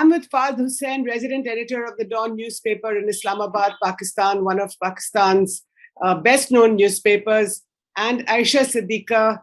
I'm with Fahd Husain, resident editor of the Dawn newspaper in Islamabad, Pakistan, one of Pakistan's best-known newspapers, and Ayesha Siddiqa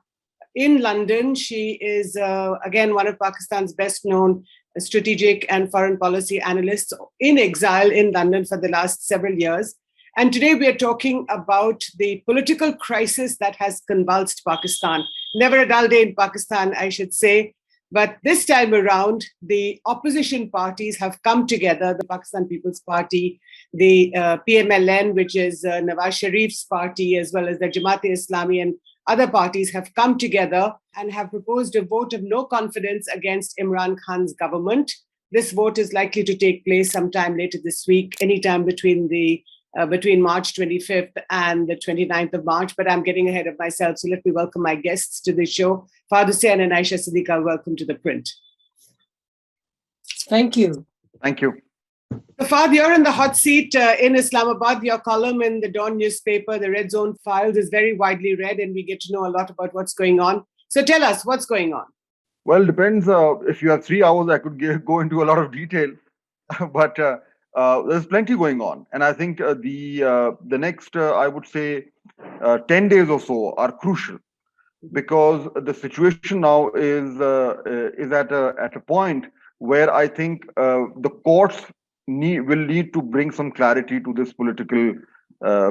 in London. She is, again, one of Pakistan's best-known strategic and foreign policy analysts in exile in London for the last several years. And today we are talking about the political crisis that has convulsed Pakistan. Never a dull day in Pakistan, I should say. But this time around, the opposition parties have come together, the Pakistan People's Party, the PMLN, which is Nawaz Sharif's party, as well as the Jamaat-e-Islami and other parties have come together and have proposed a vote of no confidence against Imran Khan's government. This vote is likely to take place sometime later this week, anytime between March 25th and the 29th of March, but I'm getting ahead of myself. So let me welcome my guests to the show. Fahd Husain and Ayesha Siddiqa, welcome to ThePrint. Thank you. Thank you. So Fahd, you're in the hot seat in Islamabad. Your column in the Dawn newspaper, the Red Zone Files, is very widely read, and we get to know a lot about what's going on. So tell us, what's going on? Well, depends. If you have 3 hours, I could go into a lot of detail, but there's plenty going on. And I think the next, I would say, 10 days or so are crucial, because the situation now is at a point where I think the courts will need to bring some clarity to this political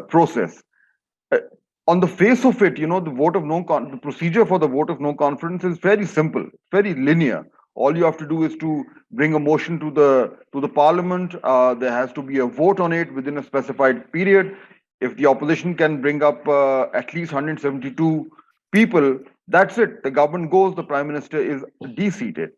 process. On the face of it, the procedure for the vote of no confidence is very simple, very linear. All you have to do is to bring a motion to the parliament. There has to be a vote on it within a specified period. If the opposition can bring up at least 172 people, that's it. The government goes, the prime minister is de-seated.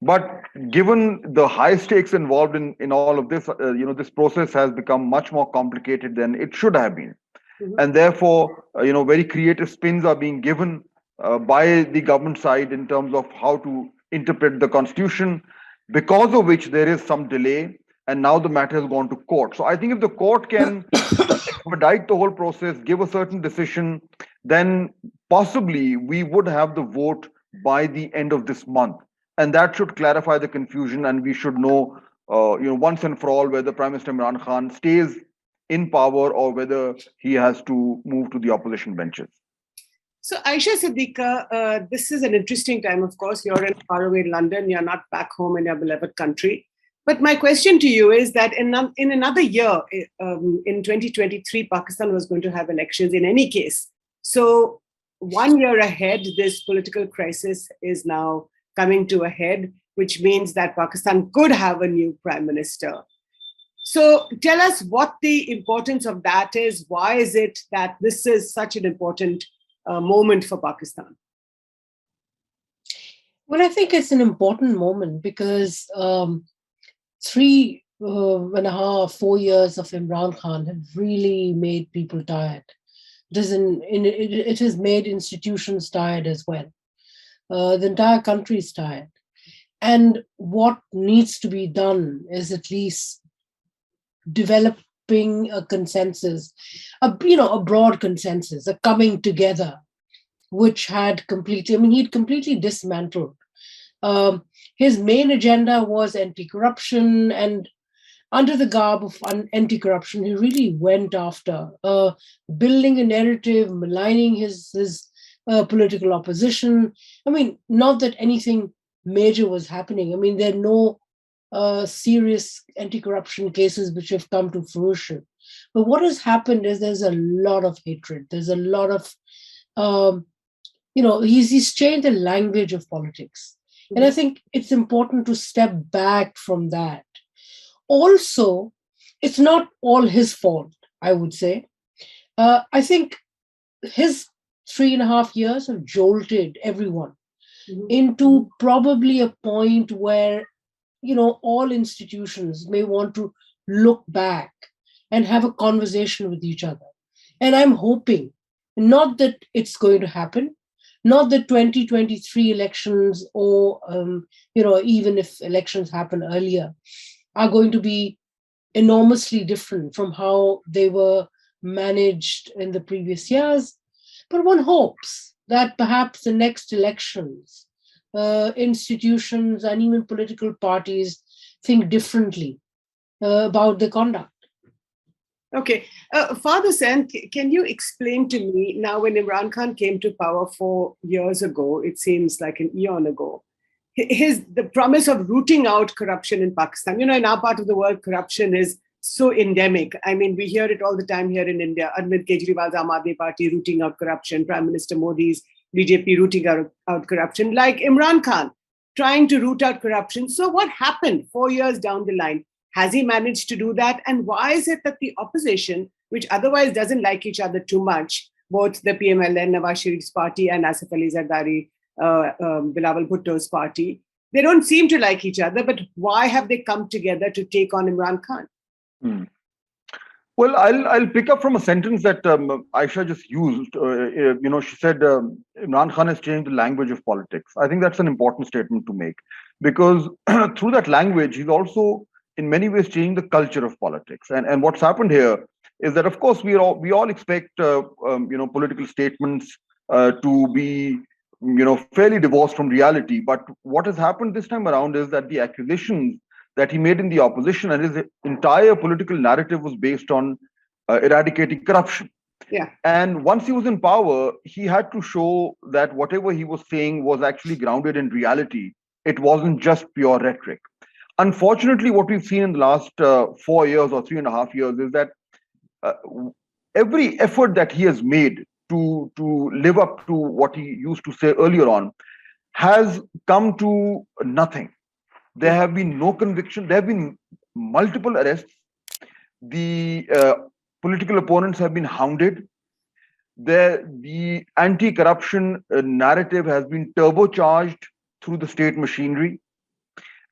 But given the high stakes involved in all of this, this process has become much more complicated than it should have been. Mm-hmm. And therefore, very creative spins are being given by the government side in terms of how to interpret the constitution, because of which there is some delay, and now the matter has gone to court. So I think if the court can expedite the whole process, give a certain decision, then possibly we would have the vote by the end of this month. And that should clarify the confusion, and we should know, once and for all, whether Prime Minister Imran Khan stays in power or whether he has to move to the opposition benches. So Ayesha Siddiqa, this is an interesting time, of course. You're in faraway London. You're not back home in your beloved country. But my question to you is that in another year, in 2023, Pakistan was going to have elections in any case. So 1 year ahead, this political crisis is now coming to a head, which means that Pakistan could have a new prime minister. So tell us what the importance of that is. Why is it that this is such an important moment for Pakistan? Well, I think it's an important moment because 3.5, 4 years of Imran Khan have really made people tired. It has made institutions tired as well. The entire country is tired. And what needs to be done is at least developing a consensus, a broad consensus, a coming together, which he'd completely dismantled. His main agenda was anti-corruption, and under the garb of anti-corruption, he really went after building a narrative, maligning his political opposition. Not that anything major was happening. There are no serious anti-corruption cases which have come to fruition. But what has happened is there's a lot of hatred. There's a lot of, he's changed the language of politics. Mm-hmm. And I think it's important to step back from that. Also, it's not all his fault, I would say. I think his 3.5 years have jolted everyone into probably a point where, all institutions may want to look back and have a conversation with each other. And I'm hoping, not that it's going to happen, not that 2023 elections or, even if elections happen earlier, are going to be enormously different from how they were managed in the previous years. But one hopes that perhaps the next elections, institutions and even political parties think differently about the conduct. Okay. Fahd Husain, can you explain to me now, when Imran Khan came to power 4 years ago, it seems like an eon ago, the promise of rooting out corruption in Pakistan. In our part of the world, corruption is so endemic. I mean, we hear it all the time here in India. Arvind Kejriwal's Aam Aadmi Party rooting out corruption, Prime Minister Modi's BJP rooting out corruption, like Imran Khan trying to root out corruption. So what happened 4 years down the line? Has he managed to do that? And why is it that the opposition, which otherwise doesn't like each other too much, both the PMLN, Nawaz Sharif's party, and Asif Ali Zardari, Bilawal Bhutto's party, they don't seem to like each other, but why have they come together to take on Imran Khan? Well, I'll pick up from a sentence that Ayesha just used. She said Imran Khan has changed the language of politics. I think that's an important statement to make, because through that language, he's also in many ways changing the culture of politics. And what's happened here is that, of course, we all expect political statements to be fairly divorced from reality. But what has happened this time around is that the accusations that he made in the opposition and his entire political narrative was based on eradicating corruption. Yeah. And once he was in power, he had to show that whatever he was saying was actually grounded in reality. It wasn't just pure rhetoric. Unfortunately, what we've seen in the last 4 years or 3.5 years is that every effort that he has made to live up to what he used to say earlier on has come to nothing. There have been no conviction. There have been multiple arrests. The political opponents have been hounded. The anti-corruption narrative has been turbocharged through the state machinery.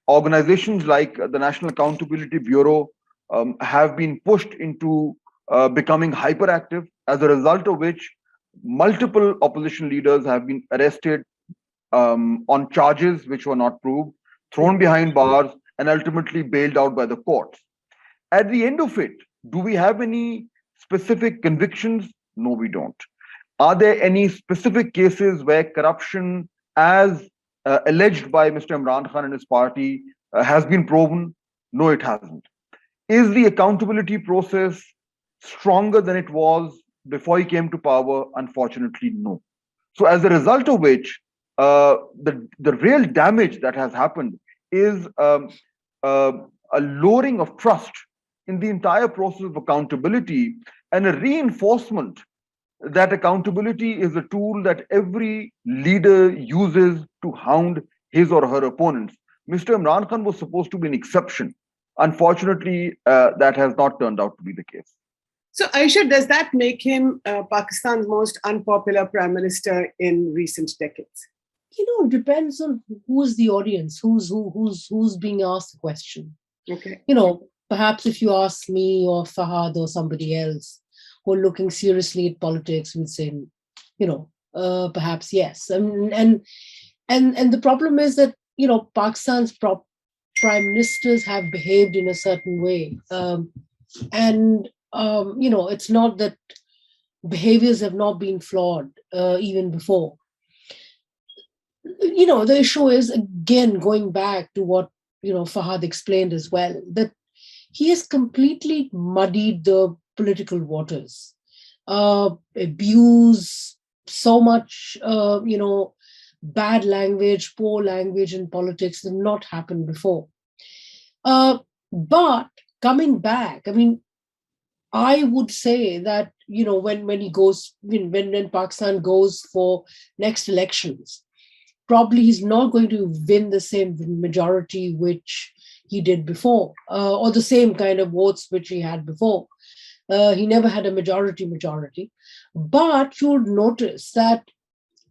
Organizations like the National Accountability Bureau have been pushed into becoming hyperactive, as a result of which multiple opposition leaders have been arrested on charges which were not proved, thrown behind bars, and ultimately bailed out by the courts. At the end of it, do we have any specific convictions? No, we don't. Are there any specific cases where corruption, as alleged by Mr. Imran Khan and his party, has been proven? No, it hasn't. Is the accountability process stronger than it was before he came to power? Unfortunately, no. So as a result of which, the real damage that has happened is a lowering of trust in the entire process of accountability, and a reinforcement that accountability is a tool that every leader uses to hound his or her opponents. Mr. Imran Khan was supposed to be an exception. Unfortunately, that has not turned out to be the case. So, Ayesha, does that make him Pakistan's most unpopular prime minister in recent decades? It depends on who's the audience, who's being asked the question. Okay. Perhaps if you ask me or Fahad or somebody else who are looking seriously at politics, would say, perhaps yes. And the problem is that Pakistan's prime ministers have behaved in a certain way, it's not that behaviors have not been flawed even before. The issue is, again, going back to what Fahad explained as well, that he has completely muddied the political waters, abuse so much, bad language, poor language in politics that not happened before. But coming back, I would say that, when he goes, when Pakistan goes for next elections, probably he's not going to win the same majority which he did before, or the same kind of votes which he had before. He never had a majority, but you would notice that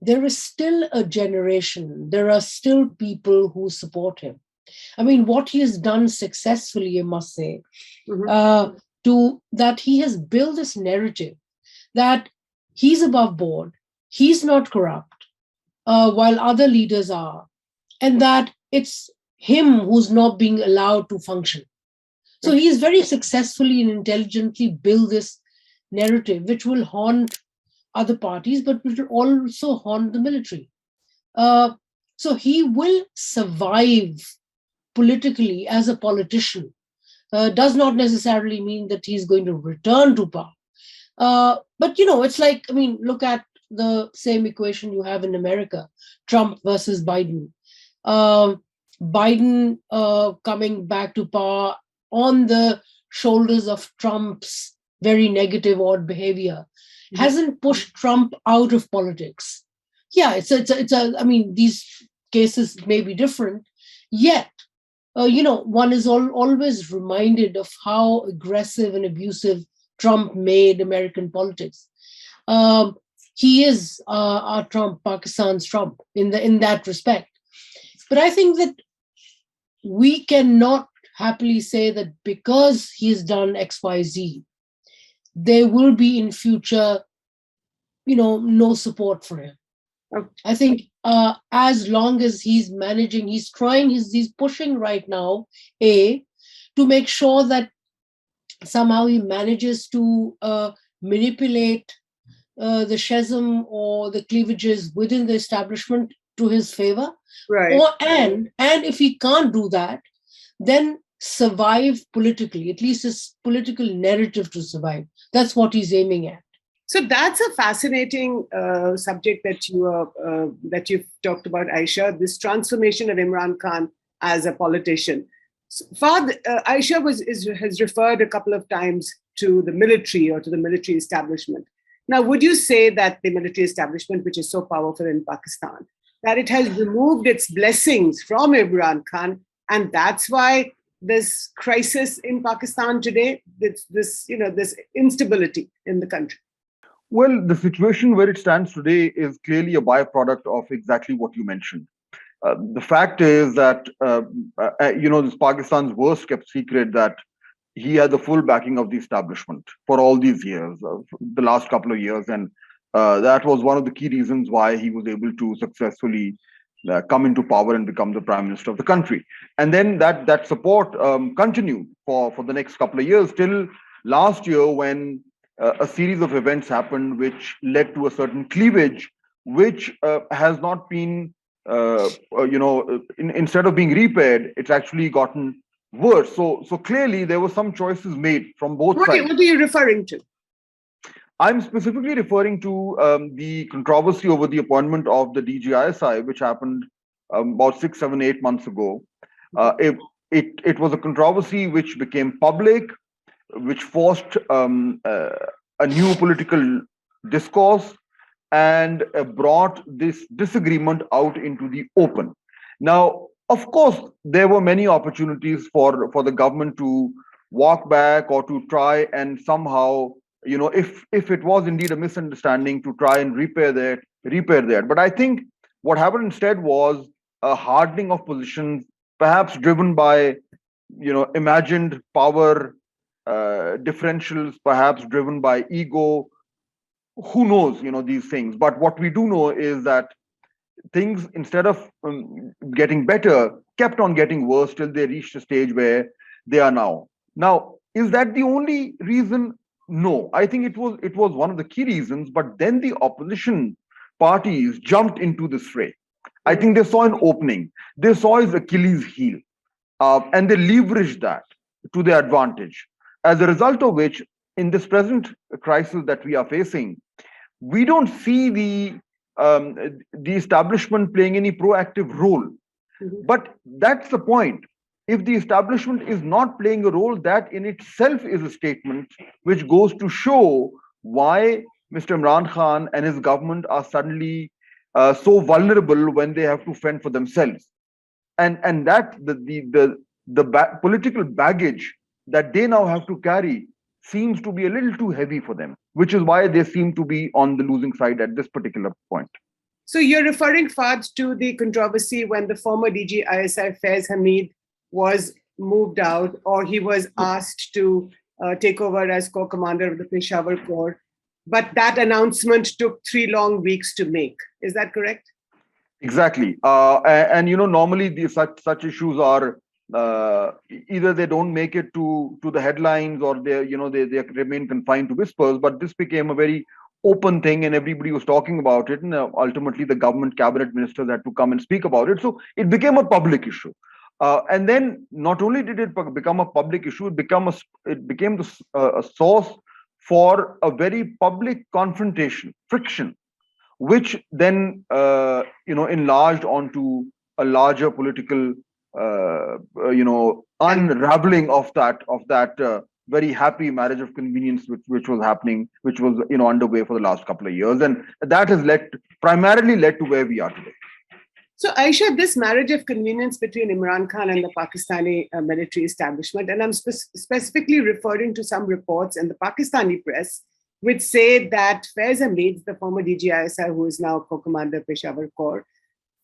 there is still a generation, there are still people who support him. What he has done successfully, I must say, that he has built this narrative that he's above board, he's not corrupt, while other leaders are, and that it's him who's not being allowed to function. So he's very successfully and intelligently built this narrative, which will haunt other parties, but which will also haunt the military. So he will survive politically as a politician does not necessarily mean that he's going to return to power. But, it's like, look at the same equation you have in America, Trump versus Biden. Biden coming back to power on the shoulders of Trump's very negative odd behavior hasn't pushed Trump out of politics. Yeah, these cases may be different, yet, one is always reminded of how aggressive and abusive Trump made American politics. He is our Trump, Pakistan's Trump in that respect. But I think that we cannot happily say that because he's done X, Y, Z, there will be in future, no support for him. Okay. I think as long as he's managing, he's pushing right now, to make sure that somehow he manages to manipulate the schism or the cleavages within the establishment to his favor. Right. And if he can't do that, then survive politically, at least his political narrative to survive. That's what he's aiming at. So that's a fascinating subject that you've talked about, Ayesha, this transformation of Imran Khan as a politician. Fahd, Ayesha has referred a couple of times to the military or to the military establishment. Now, would you say that the military establishment, which is so powerful in Pakistan, that it has removed its blessings from Imran Khan, and that's why this crisis in Pakistan today, this instability in the country? Well, the situation where it stands today is clearly a byproduct of exactly what you mentioned. The fact is that, this Pakistan's worst kept secret that he had the full backing of the establishment for all these years, the last couple of years. And that was one of the key reasons why he was able to successfully come into power and become the prime minister of the country. And then that support continued for the next couple of years till last year when a series of events happened which led to a certain cleavage, which has not been, instead of being repaired, it's actually gotten worse. So clearly there were some choices made from both sides. What are you referring to? I'm specifically referring to the controversy over the appointment of the DG ISI, which happened about 6, 7, 8 months ago. It was a controversy which became public, which forced a new political discourse and brought this disagreement out into the open. Now, of course, there were many opportunities for the government to walk back or to try and somehow, if it was indeed a misunderstanding, to try and repair that. But I think what happened instead was a hardening of positions, perhaps driven by, imagined power differentials, perhaps driven by ego. Who knows, these things. But what we do know is that things, instead of getting better, kept on getting worse till they reached a stage where they are now. Now, is that the only reason? No, I think it was one of the key reasons, but then the opposition parties jumped into this fray. I think they saw an opening. They saw his Achilles heel, and they leveraged that to their advantage. As a result of which, in this present crisis that we are facing, we don't see the establishment playing any proactive role. Mm-hmm. But that's the point. If the establishment is not playing a role, that in itself is a statement which goes to show why Mr. Imran Khan and his government are suddenly so vulnerable when they have to fend for themselves. And that the political baggage that they now have to carry seems to be a little too heavy for them, which is why they seem to be on the losing side at this particular point. So you're referring, Fahd, to the controversy when the former DG ISI Faiz Hamid was moved out, or he was asked to take over as co-commander of the Peshawar Corps. But that announcement took 3 long weeks to make. Is that correct? Exactly. And normally such issues are either they don't make it to the headlines, or they remain confined to whispers. But this became a very open thing, and everybody was talking about it. And ultimately, the government cabinet ministers had to come and speak about it. So it became a public issue. And then not only did it become a public issue, it became a source for a very public confrontation, friction, which then enlarged onto a larger political unraveling of that very happy marriage of convenience which was happening, which was underway for the last couple of years, and that has primarily led to where we are today. So, Ayesha, this marriage of convenience between Imran Khan and the Pakistani military establishment, and I'm specifically referring to some reports in the Pakistani press, which say that Faiz Hamid, the former DG ISI, who is now co-commander Peshawar Corps,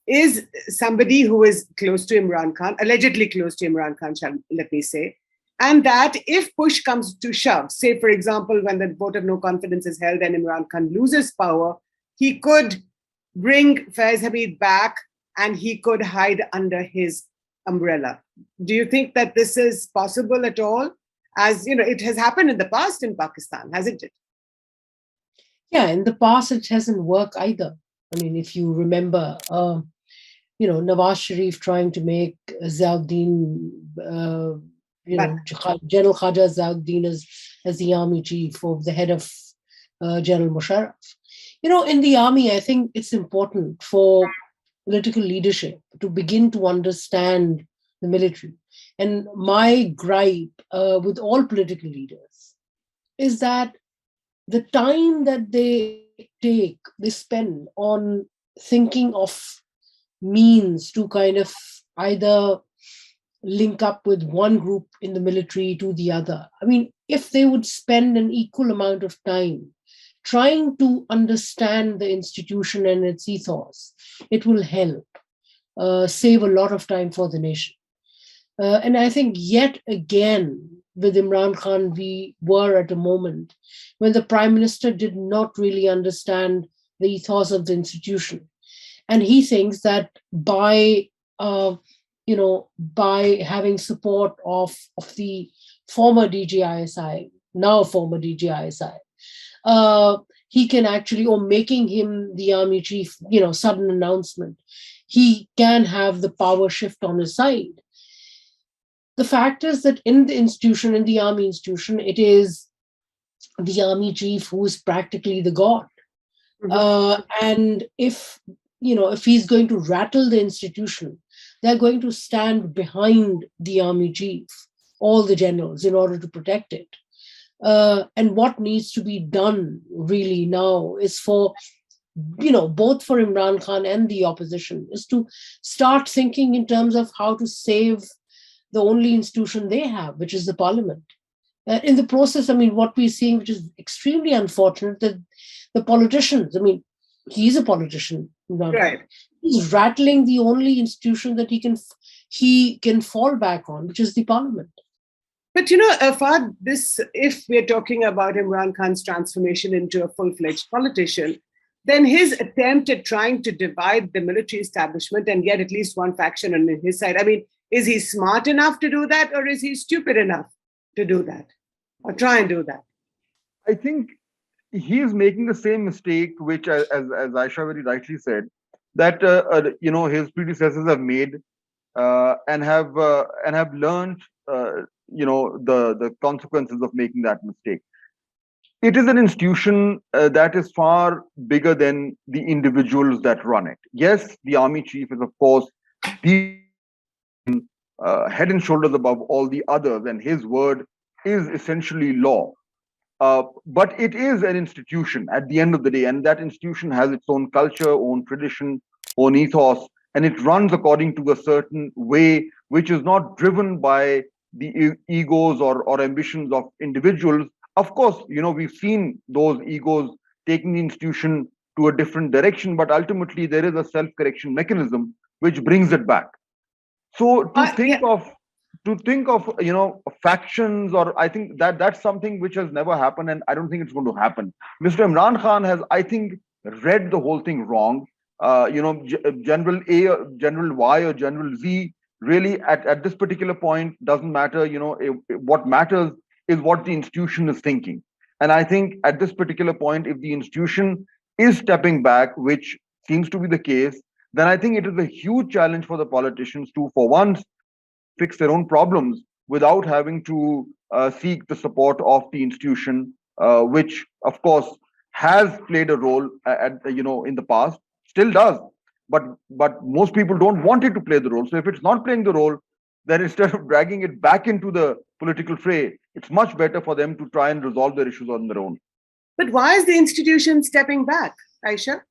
is somebody who is close to Imran Khan, allegedly close to Imran Khan, let me say, and that if push comes to shove, say, for example, when the vote of no confidence is held and Imran Khan loses power, he could bring Faiz Hamid back and he could hide under his umbrella. Do you think that this is possible at all? As you know, it has happened in the past in Pakistan, hasn't it? Yeah, in the past it hasn't worked either. I mean, if you remember, Nawaz Sharif trying to make Ziauddin, General Khaja Ziauddin as the army chief, or the head of General Musharraf. In the army, I think it's important for political leadership to begin to understand the military. And my gripe with all political leaders is that the time that they spend on thinking of means to kind of either link up with one group in the military to the other. I mean, if they would spend an equal amount of time trying to understand the institution and its ethos, it will help save a lot of time for the nation. And I think yet again, with Imran Khan, we were at a moment when the Prime Minister did not really understand the ethos of the institution. And he thinks that by having support of the former DG ISI, now former DG ISI, he can actually, or making him the army chief, sudden announcement, he can have the power shift on his side. The fact is that in the institution, in the army institution, it is the army chief who is practically the god. Mm-hmm. And if he's going to rattle the institution, they're going to stand behind the army chief, all the generals, in order to protect it. And what needs to be done really now is for, both for Imran Khan and the opposition, is to start thinking in terms of how to save the only institution they have, which is the parliament. In the process, I mean, what we're seeing, which is extremely unfortunate, that the politicians, I mean, he's a politician, right? He's rattling the only institution that he can fall back on, which is the parliament. But Fahd, if we're talking about Imran Khan's transformation into a full-fledged politician, then his attempt at trying to divide the military establishment and get at least one faction on his side, I mean, is he smart enough to do that, or is he stupid enough to do that, or try and do that? I think he is making the same mistake, which, as Ayesha very rightly said, that his predecessors have made and have learned the consequences of making that mistake. It is an institution that is far bigger than the individuals that run it. Yes, the army chief is, of course, the head and shoulders above all the others, and his word is essentially law. But it is an institution at the end of the day, and that institution has its own culture, own tradition, own ethos, and it runs according to a certain way, which is not driven by the egos or ambitions of individuals. Of course, we've seen those egos taking the institution to a different direction, but ultimately there is a self-correction mechanism which brings it back. So to think of factions, or I think that's something which has never happened, and I don't think it's going to happen. Mr. Imran Khan has, I think, read the whole thing wrong. General A, General Y, or General Z really at this particular point doesn't matter. What matters is what the institution is thinking. And I think at this particular point, if the institution is stepping back, which seems to be the case, then I think it is a huge challenge for the politicians to, for once, fix their own problems without having to seek the support of the institution, which of course has played a role in the past, still does, but most people don't want it to play the role. So if it's not playing the role, then instead of dragging it back into the political fray, it's much better for them to try and resolve their issues on their own. But why is the institution stepping back, Ayesha?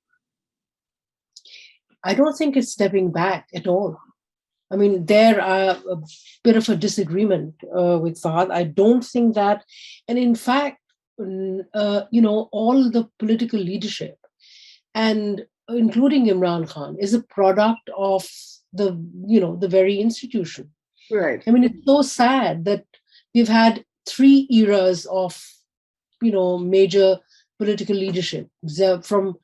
I don't think it's stepping back at all. I mean, there are a bit of a disagreement with Fahd. I don't think that, and in fact, all the political leadership, and including Imran Khan, is a product of the very institution. Right. I mean, it's so sad that we've had 3 eras of, major political leadership, from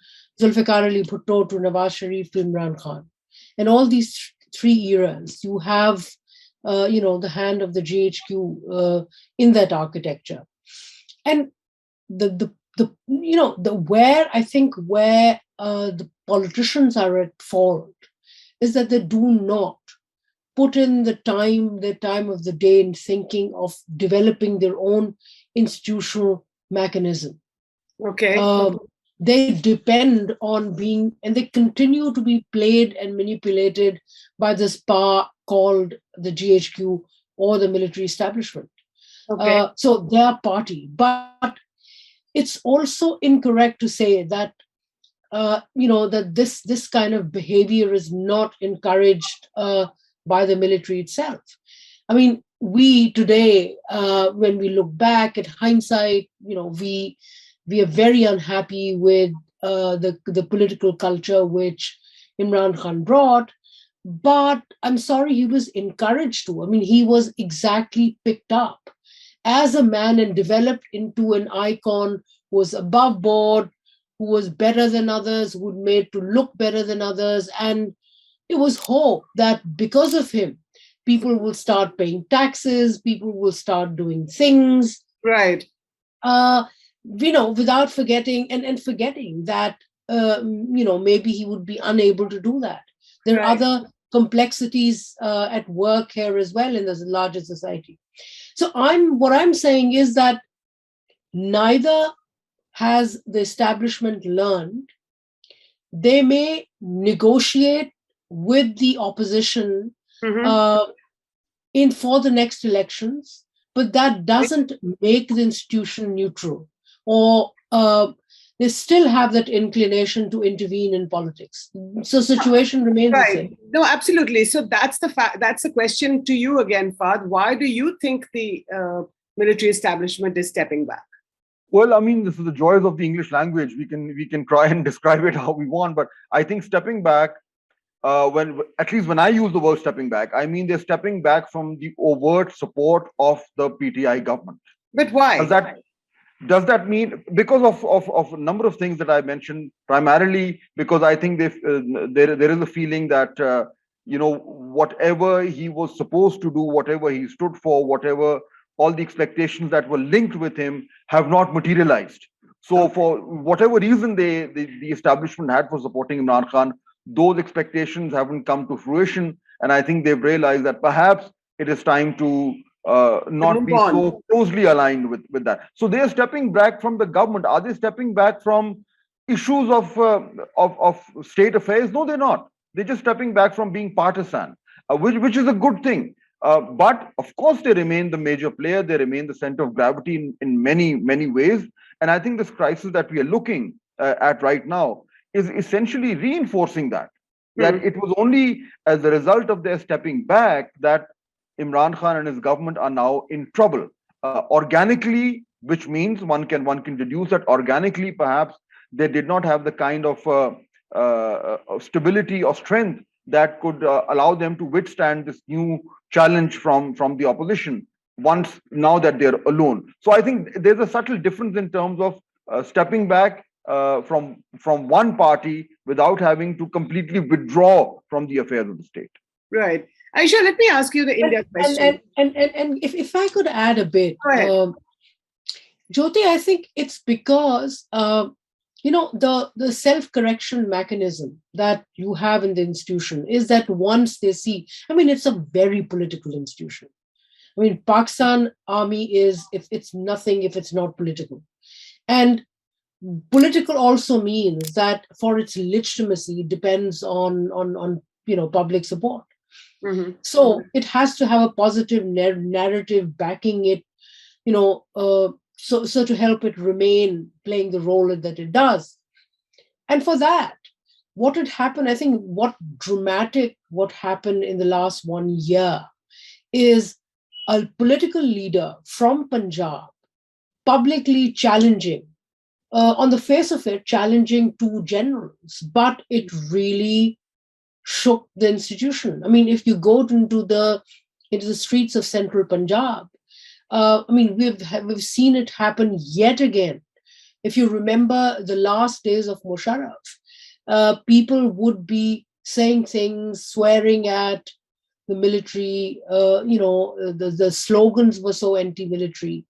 Zulfikar Ali Bhutto to Nawaz Sharif to Imran Khan. And all these 3 eras, you have, the hand of the GHQ in that architecture. And the politicians are at fault is that they do not put in the time of the day in thinking of developing their own institutional mechanism. Okay. They depend on being, and they continue to be played and manipulated by this power called the GHQ or the military establishment. Okay. So their party. But it's also incorrect to say that, that this kind of behavior is not encouraged by the military itself. I mean, we today, when we look back at hindsight, we are very unhappy with the political culture which Imran Khan brought. But I'm sorry, he was encouraged to. I mean, he was exactly picked up as a man and developed into an icon who was above board, who was better than others, who was made to look better than others. And it was hope that because of him, people will start paying taxes, people will start doing things. Right. Without forgetting and forgetting that, maybe he would be unable to do that. There are other complexities at work here as well in the larger society. So what I'm saying is that neither has the establishment learned. They may negotiate with the opposition for the next elections, but that doesn't make the institution neutral, or they still have that inclination to intervene in politics. So situation remains the same. No, absolutely. So that's the fact. That's a question to you again, Fahd. Why do you think the military establishment is stepping back? Well, I mean, this is the joys of the English language. We can try and describe it how we want, but I think stepping back, at least when I use the word stepping back, I mean they're stepping back from the overt support of the PTI government. But why? Does that mean because of a number of things that I mentioned? Primarily because I think there is a feeling that whatever he was supposed to do, whatever he stood for, whatever all the expectations that were linked with him have not materialized. So for whatever reason the establishment had for supporting Imran Khan, those expectations haven't come to fruition, and I think they've realized that perhaps it is time to not be so closely aligned with that. So they are stepping back from the government. Are they stepping back from issues of state affairs? No, they're not. They're just stepping back from being partisan, which is a good thing. But of course, they remain the major player. They remain the center of gravity in many, many ways. And I think this crisis that we are looking at right now is essentially reinforcing that it was only as a result of their stepping back that Imran Khan and his government are now in trouble organically, which means one can deduce that organically perhaps they did not have the kind of stability or strength that could allow them to withstand this new challenge from the opposition now that they're alone. So I think there's a subtle difference in terms of stepping back from one party without having to completely withdraw from the affairs of the state. Right. Ayesha, let me ask you the India question. And if I could add a bit, Jyoti, I think it's because the self-correction mechanism that you have in the institution is that once they see, I mean, it's a very political institution. I mean, Pakistan Army is, if it's nothing if it's not political. And political also means that for its legitimacy depends on public support. Mm-hmm. So it has to have a positive narrative backing it, so to help it remain playing the role that it does. And for that, what had happened, I think what happened in the last 1 year is a political leader from Punjab publicly challenging, on the face of it, challenging two generals, but it really shook the institution. I mean, if you go into the streets of central Punjab, I mean, we've seen it happen yet again. If you remember the last days of Musharraf, people would be saying things, swearing at the military. The slogans were so anti-military.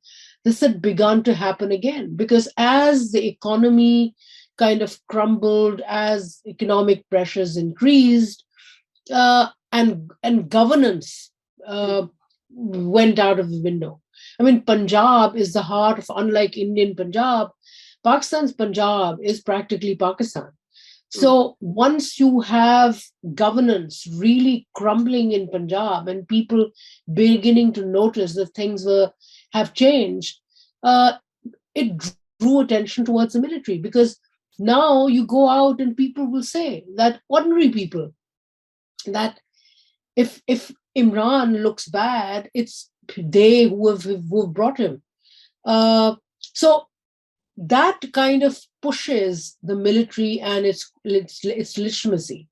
This had begun to happen again because as the economy kind of crumbled, as economic pressures increased, and governance went out of the window. I mean, Punjab is the heart of, unlike Indian Punjab, Pakistan's Punjab is practically Pakistan. So once you have governance really crumbling in Punjab and people beginning to notice that things have changed, it drew attention towards the military, because now you go out and people will say, that ordinary people, that if Imran looks bad, it's they who have brought him. So that kind of pushes the military and its legitimacy.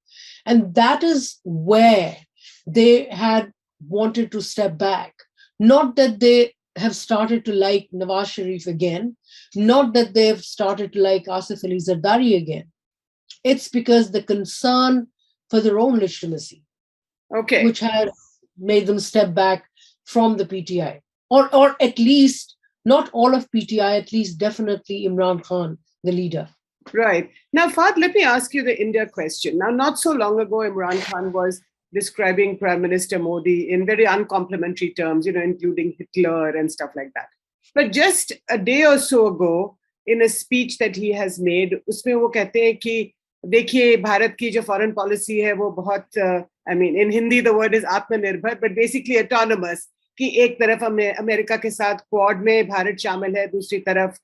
And that is where they had wanted to step back. Not that they have started to like Nawaz Sharif again, not that they've started to like Asif Ali Zardari again. It's because the concern for their own legitimacy, which had made them step back from the PTI. Or at least, not all of PTI, at least definitely Imran Khan, the leader. Right. Now, Fahd, let me ask you the India question. Now, not so long ago, Imran Khan was describing Prime Minister Modi in very uncomplimentary terms, including Hitler and stuff like that. But just a day or so ago, in a speech that he has made, उसमें वो कहते हैं कि देखिए भारत की जो foreign policy है वो बहुत, I mean, in Hindi the word is आत्मनिर्भर, but basically autonomous. कि एक तरफ अमेरिका के साथ क्वाड में भारत शामिल है, दूसरी तरफ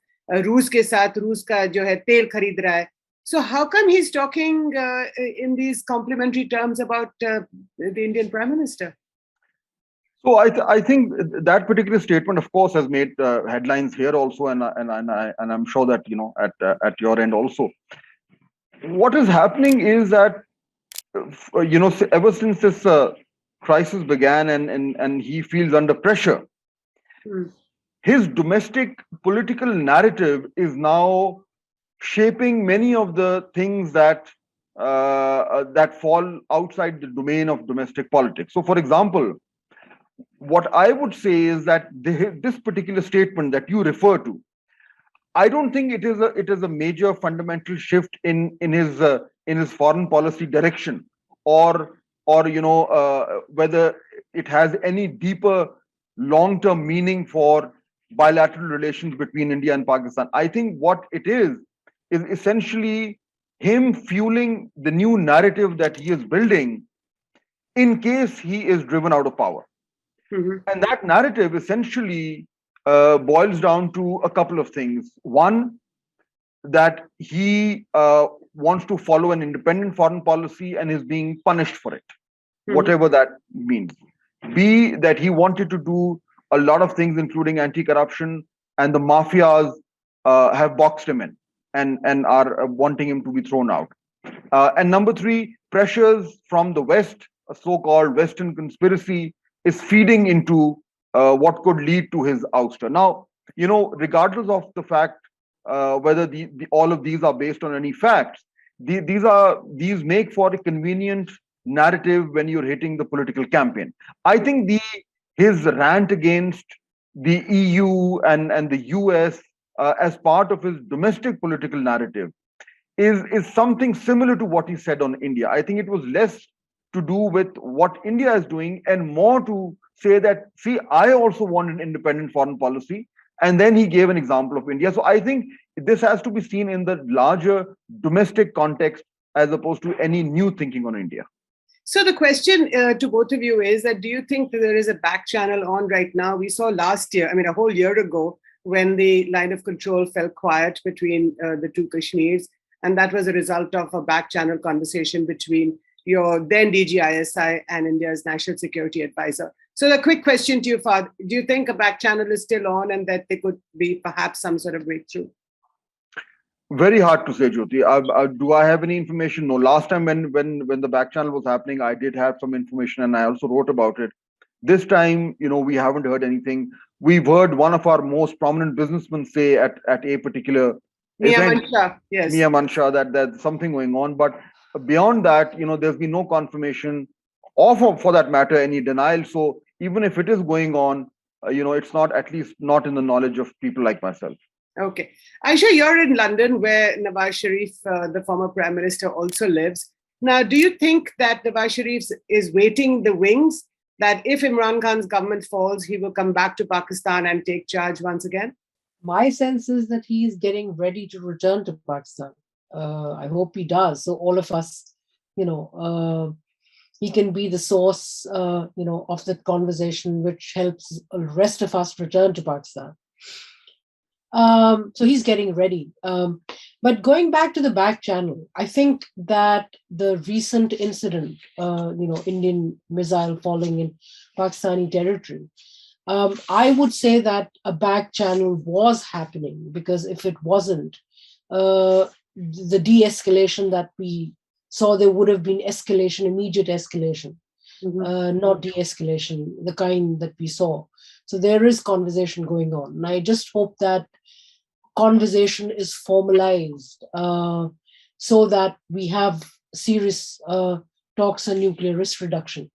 रूस के साथ रूस का जो है तेल खरीद रहा है. So how come he's talking in these complimentary terms about the Indian Prime Minister? So I think that particular statement, of course, has made headlines here also, and I'm sure that at your end also. What is happening is that ever since this crisis began and he feels under pressure, his domestic political narrative is now shaping many of the things that fall outside the domain of domestic politics. So, for example, what I would say is that this particular statement that you refer to, I don't think it is a major fundamental shift in his foreign policy direction, or whether it has any deeper long-term meaning for bilateral relations between India and Pakistan. I think what it is essentially him fueling the new narrative that he is building in case he is driven out of power. And that narrative essentially boils down to a couple of things. One, that he wants to follow an independent foreign policy and is being punished for it, whatever that means. B, that he wanted to do a lot of things, including anti-corruption, and the mafias have boxed him in and are wanting him to be thrown out. And number three, pressures from the West, a so-called Western conspiracy, is feeding into what could lead to his ouster. Now, regardless of the fact whether all of these are based on any facts, these make for a convenient narrative when you're hitting the political campaign. I think his rant against the EU and the US as part of his domestic political narrative is something similar to what he said on India. I think it was less to do with what India is doing and more to say that, see, I also want an independent foreign policy. And then he gave an example of India. So I think this has to be seen in the larger domestic context as opposed to any new thinking on India. So the question to both of you is that, do you think that there is a back channel on right now? We saw last year, I mean, a whole year ago, when the line of control fell quiet between the two Kashmirs. And that was a result of a back channel conversation between your then DG ISI and India's National Security Advisor. So the quick question to you, Fahd, do you think a back channel is still on and that there could be perhaps some sort of breakthrough? Very hard to say, Jyoti. Do I have any information? No. Last time when the back channel was happening, I did have some information and I also wrote about it. This time, we haven't heard anything. We've heard one of our most prominent businessmen say at a particular event, Mia Mansha, that there's something going on. But beyond that, there's been no confirmation or for that matter, any denial. So even if it is going on, it's not, at least not in the knowledge of people like myself. Okay. Ayesha, you're in London, where Nawaz Sharif, the former Prime Minister, also lives. Now, do you think that Nawaz Sharif is waiting the wings, that if Imran Khan's government falls, he will come back to Pakistan and take charge once again? My sense is that he is getting ready to return to Pakistan. I hope he does. So all of us, he can be the source, of that conversation, which helps the rest of us return to Pakistan. So he's getting ready. But going back to the back channel, I think that the recent incident, Indian missile falling in Pakistani territory, I would say that a back channel was happening, because if it wasn't, the de-escalation that we saw, there would have been escalation, immediate escalation, not de-escalation, the kind that we saw. So there is conversation going on. And I just hope that conversation is formalized so that we have serious talks on nuclear risk reduction.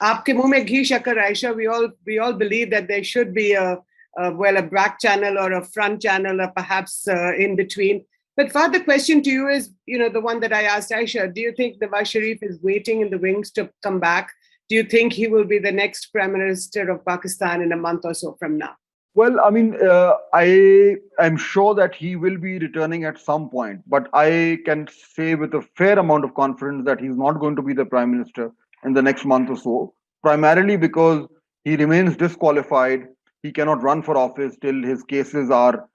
Aapke muh mein ghee shakar, Ayesha, we all believe that there should be a back channel or a front channel, or perhaps in between. But Fahd, the question to you is, the one that I asked Ayesha, do you think Nawaz Sharif is waiting in the wings to come back? Do you think he will be the next Prime Minister of Pakistan in a month or so from now? Well, I mean, I am sure that he will be returning at some point, but I can say with a fair amount of confidence that he's not going to be the Prime Minister in the next month or so, primarily because he remains disqualified. He cannot run for office till his cases are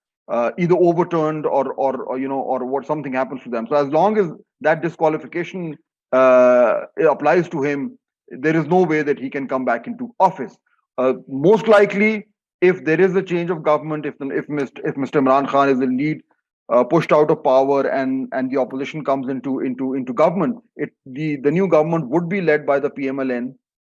either overturned or what something happens to them. So as long as that disqualification applies to him, there is no way that he can come back into office. Most likely, if there is a change of government, if Mr. Imran Khan is indeed pushed out of power and the opposition comes into government, the new government would be led by the PMLN,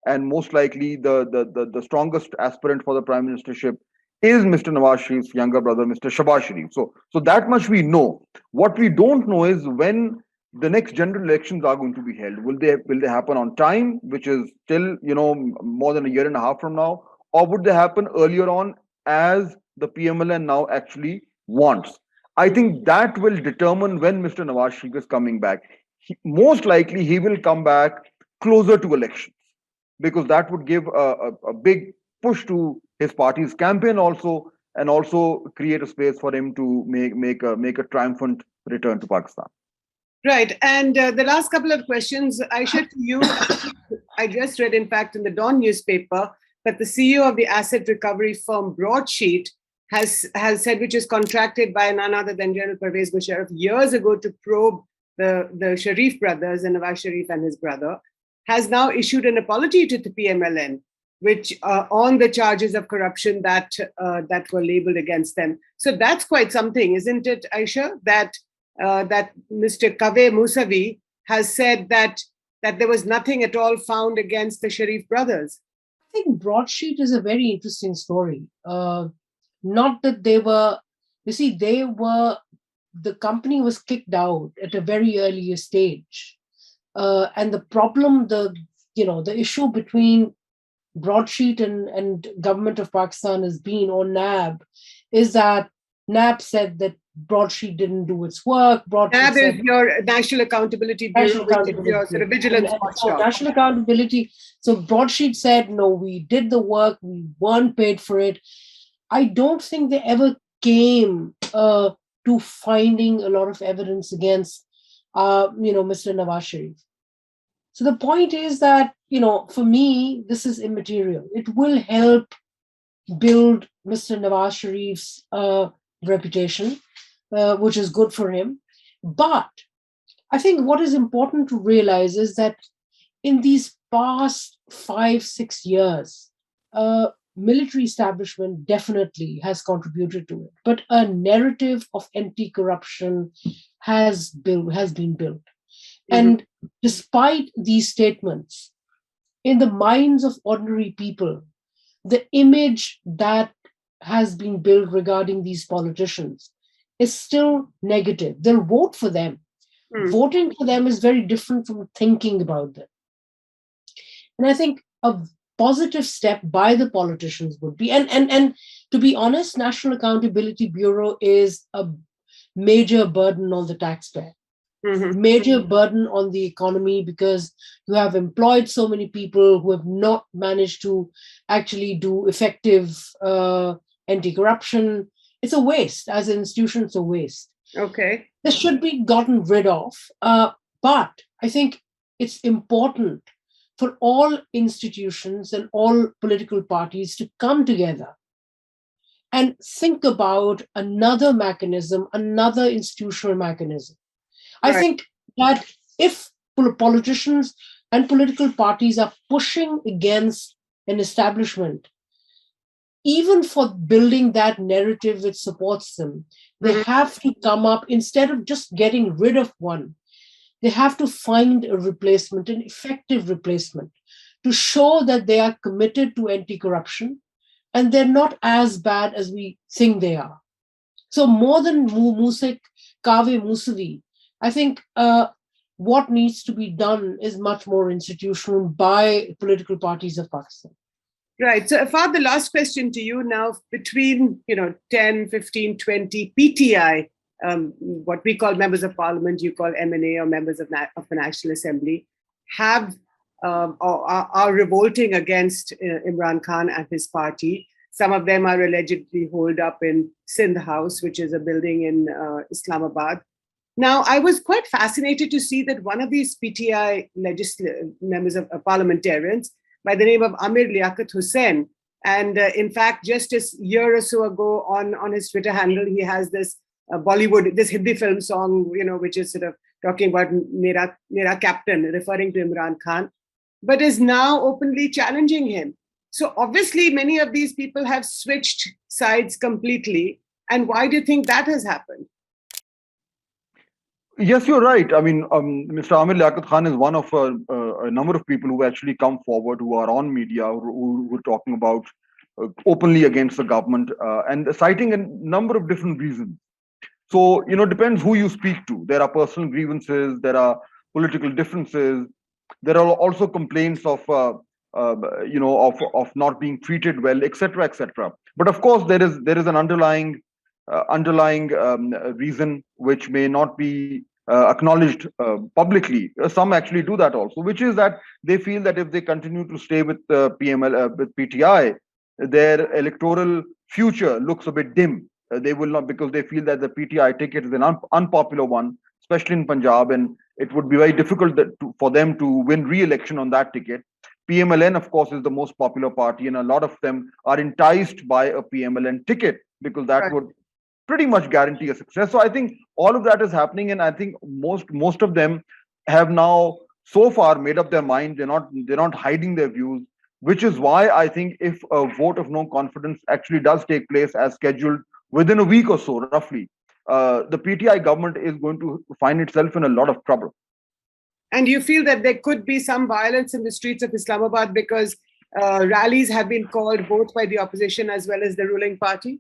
and most likely the strongest aspirant for the prime ministership is Mr. Nawaz Sharif's younger brother, Mr. Shahbaz Sharif. So that much we know. What we don't know is when the next general elections are going to be held. Will they happen on time, which is still more than a year and a half from now, or would they happen earlier on, as the PMLN now actually wants? I think that will determine when Mr. Nawaz Sharif is coming back. Most likely he will come back closer to elections, because that would give a big push to his party's campaign also, and also create a space for him to make a triumphant return to Pakistan. Right. And the last couple of questions, Ayesha, to you. I just read, in fact, in the Dawn newspaper, that the CEO of the asset recovery firm Broadsheet has said, which is contracted by none other than General Pervez Musharraf years ago to probe the Sharif brothers, and Nawaz Sharif and his brother, has now issued an apology to the PMLN, which on the charges of corruption that were labeled against them. So that's quite something, isn't it, Ayesha? That Mr. Kaveh Musavi has said that there was nothing at all found against the Sharif brothers. I think Broadsheet is a very interesting story. Not that they were, the company was kicked out at a very early stage. And the problem, the issue between Broadsheet and government of Pakistan has been, or NAB, is that NAB said that Broadsheet didn't do its work. Broadsheet NAB is said your National Accountability National Bureau, which is Accountability your sort of Bureau. vigilance And so watchdog. National Accountability. So Broadsheet said, no, we did the work. We weren't paid for it. I don't think they ever came to finding a lot of evidence against, Mr. Nawaz Sharif. So the point is that, for me, this is immaterial. It will help build Mr. Nawaz Sharif's reputation, which is good for him. But I think what is important to realize is that in these past 5-6 years, military establishment definitely has contributed to it, but a narrative of anti-corruption has been built. And despite these statements, in the minds of ordinary people, the image that has been built regarding these politicians is still negative. They'll vote for them. Voting for them is very different from thinking about them. And I think a positive step by the politicians would be, and to be honest, National Accountability Bureau is a major burden on the taxpayer. Major burden on the economy, because you have employed so many people who have not managed to actually do effective anti-corruption. It's a waste. As an institution, it's a waste. Okay. This should be gotten rid of. But I think it's important for all institutions and all political parties to come together and think about another mechanism, another institutional mechanism. I think that if politicians and political parties are pushing against an establishment, even for building that narrative which supports them, they have to come up, instead of just getting rid of one, they have to find a replacement, an effective replacement, to show that they are committed to anti-corruption and they're not as bad as we think they are. So more than Musik, Kave Musavi, I think what needs to be done is much more institutional by political parties of Pakistan. Right. So, Fahd, the last question to you now, between 10, 15, 20 PTI, what we call members of parliament, you call MNA or members of the National Assembly, have or are revolting against Imran Khan and his party. Some of them are allegedly holed up in Sindh House, which is a building in Islamabad. Now, I was quite fascinated to see that one of these PTI members of parliamentarians, by the name of Amir Liaquat Hussain, and in fact, just a year or so ago on his Twitter handle, he has this Bollywood, this Hindi film song, which is sort of talking about Mera Captain, referring to Imran Khan, but is now openly challenging him. So obviously, many of these people have switched sides completely. And why do you think that has happened? Yes, you're right. I mean, Mr. Amir Liaquat Khan is one of a number of people who actually come forward, who are on media, who are talking about openly against the government and citing a number of different reasons. So, depends who you speak to. There are personal grievances, there are political differences, there are also complaints of, of not being treated well, etc., etc. But of course, there is an underlying reason which may not be acknowledged publicly. Some actually do that also, which is that they feel that if they continue to stay with with PTI, their electoral future looks a bit dim. They will not, because they feel that the PTI ticket is an unpopular one, especially in Punjab, and it would be very difficult for them to win re-election on that ticket. PMLN, of course, is the most popular party, and a lot of them are enticed by a PMLN ticket because that would pretty much guarantee a success. So I think all of that is happening, and I think most of them have now so far made up their mind. They're not hiding their views, which is why I think if a vote of no confidence actually does take place as scheduled within a week or so, roughly, the PTI government is going to find itself in a lot of trouble. And you feel that there could be some violence in the streets of Islamabad because rallies have been called both by the opposition as well as the ruling party?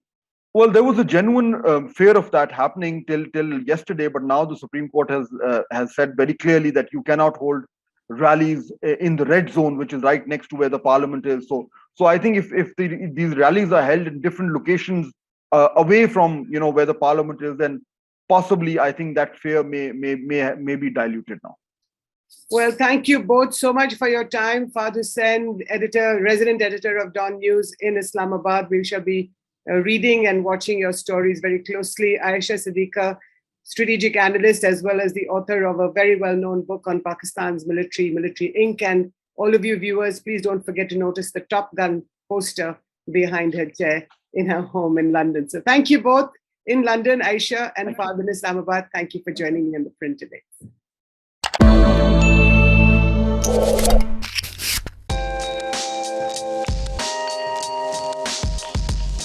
Well, there was a genuine fear of that happening till yesterday, but now the Supreme Court has said very clearly that you cannot hold rallies in the red zone, which is right next to where the parliament is. So I think if these rallies are held in different locations away from where the parliament is, then possibly I think that fear may be diluted now. Well, thank you both so much for your time. Fahd Husain, resident editor of Dawn News in Islamabad. We shall be reading and watching your stories very closely. Ayesha Siddiqa, strategic analyst, as well as the author of a very well-known book on Pakistan's military Inc. And all of you viewers, please don't forget to notice the Top Gun poster behind her chair in her home in London. So thank you both in London, Ayesha and Fahd in Islamabad. Thank you for joining me on The Print today.